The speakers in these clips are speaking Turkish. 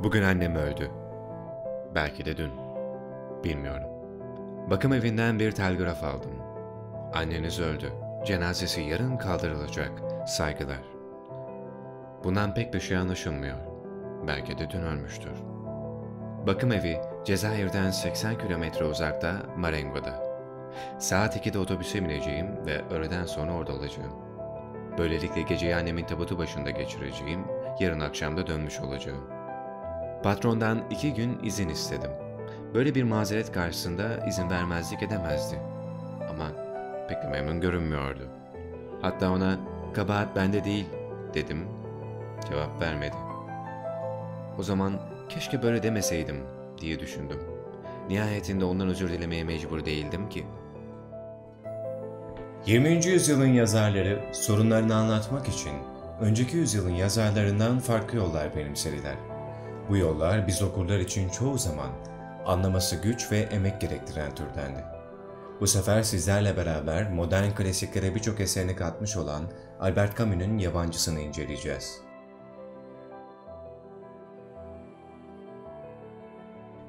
Bugün annem öldü. Belki de dün. Bilmiyorum. Bakım evinden bir telgraf aldım. Anneniz öldü. Cenazesi yarın kaldırılacak. Saygılar. Bundan pek bir şey anlaşılmıyor. Belki de dün ölmüştür. Bakım evi Cezayir'den 80 kilometre uzakta Marengo'da. Saat 2'de otobüse bineceğim ve öğleden sonra orada olacağım. Böylelikle geceyi annemin tabutu başında geçireceğim, yarın akşam da dönmüş olacağım. Patrondan 2 gün izin istedim. Böyle bir mazeret karşısında izin vermezlik edemezdi. Ama pek de memnun görünmüyordu. Hatta ona kabahat bende değil dedim. Cevap vermedi. O zaman keşke böyle demeseydim diye düşündüm. Nihayetinde ondan özür dilemeye mecbur değildim ki. 20. yüzyılın yazarları sorunlarını anlatmak için önceki yüzyılın yazarlarından farklı yollar benimsediler. Bu yollar biz okurlar için çoğu zaman anlaması güç ve emek gerektiren türdendi. Bu sefer sizlerle beraber modern klasiklere birçok eserini katmış olan Albert Camus'un Yabancısını inceleyeceğiz.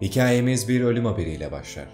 Hikayemiz bir ölüm haberiyle başlar.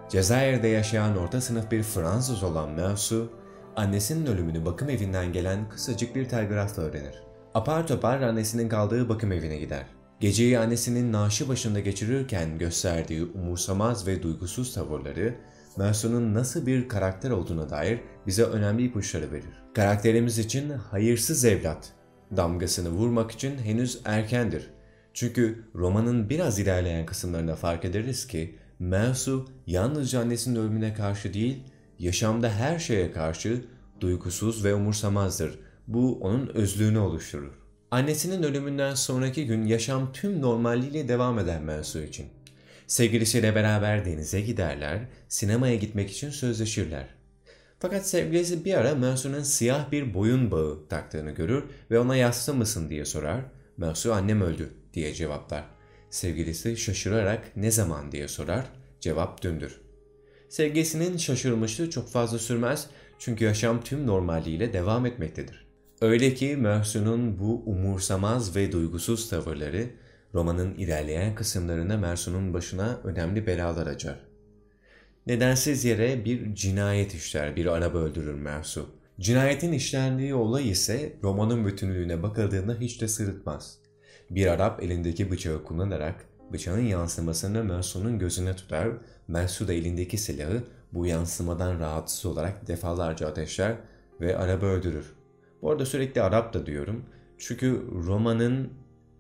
Cezayir'de yaşayan orta sınıf bir Fransız olan Meursault, annesinin ölümünü bakım evinden gelen kısacık bir telgrafla öğrenir. Apar topar annesinin kaldığı bakım evine gider. Geceyi annesinin naaşı başında geçirirken gösterdiği umursamaz ve duygusuz tavırları, Meursault'un nasıl bir karakter olduğuna dair bize önemli ipuçları verir. Karakterimiz için hayırsız evlat damgasını vurmak için henüz erkendir. Çünkü romanın biraz ilerleyen kısımlarında fark ederiz ki Meursault yalnızca annesinin ölümüne karşı değil, yaşamda her şeye karşı duygusuz ve umursamazdır. Bu onun özlüğünü oluşturur. Annesinin ölümünden sonraki gün yaşam tüm normalliğiyle devam eder Meursault için. Sevgilisiyle beraber denize giderler, sinemaya gitmek için sözleşirler. Fakat sevgilisi bir ara Meursault'un siyah bir boyun bağı taktığını görür ve ona yassı mısın diye sorar. Meursault annem öldü diye cevaplar. Sevgilisi şaşırarak ne zaman diye sorar, cevap dündür. Sevgilisinin şaşırmışlığı çok fazla sürmez çünkü yaşam tüm normalliğiyle devam etmektedir. Öyle ki Meursault'un bu umursamaz ve duygusuz tavırları romanın ilerleyen kısımlarında Meursault'un başına önemli belalar açar. Nedensiz yere bir cinayet işler, bir araba öldürür Meursault. Cinayetin işlendiği olay ise romanın bütünlüğüne bakıldığında hiç de sırıtmaz. Bir Arap elindeki bıçağı kullanarak bıçağın yansımasını Meursault'un gözüne tutar, Meursault da elindeki silahı bu yansımadan rahatsız olarak defalarca ateşler ve Arap'ı öldürür. Bu arada sürekli Arap da diyorum çünkü romanın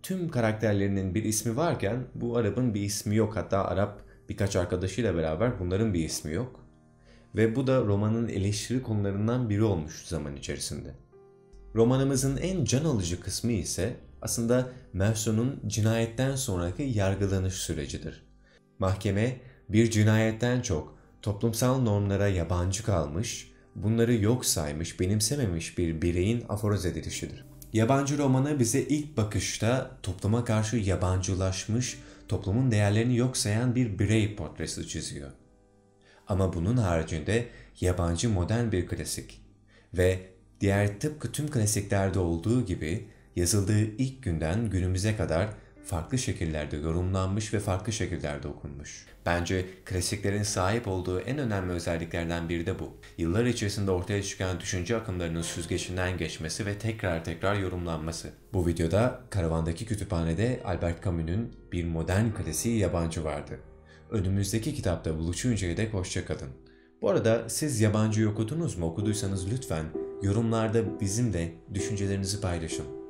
tüm karakterlerinin bir ismi varken bu Arap'ın bir ismi yok, hatta Arap birkaç arkadaşıyla beraber bunların bir ismi yok. Ve bu da romanın eleştiri konularından biri olmuş zaman içerisinde. Romanımızın en can alıcı kısmı ise aslında Meursault'un cinayetten sonraki yargılanış sürecidir. Mahkeme bir cinayetten çok toplumsal normlara yabancı kalmış, bunları yok saymış, benimsememiş bir bireyin aforoz edilişidir. Yabancı romanı bize ilk bakışta topluma karşı yabancılaşmış, toplumun değerlerini yok sayan bir birey portresi çiziyor. Ama bunun haricinde yabancı modern bir klasik ve diğer tıpkı tüm klasiklerde olduğu gibi yazıldığı ilk günden günümüze kadar farklı şekillerde yorumlanmış ve farklı şekillerde okunmuş. Bence klasiklerin sahip olduğu en önemli özelliklerden biri de bu. Yıllar içerisinde ortaya çıkan düşünce akımlarının süzgecinden geçmesi ve tekrar tekrar yorumlanması. Bu videoda Karavandaki Kütüphane'de Albert Camus'un bir modern klasiği Yabancı vardı. Önümüzdeki kitapta buluşuncaya dek hoşça kalın. Bu arada siz Yabancı'yı okudunuz mu? Okuduysanız lütfen yorumlarda bizimle düşüncelerinizi paylaşın.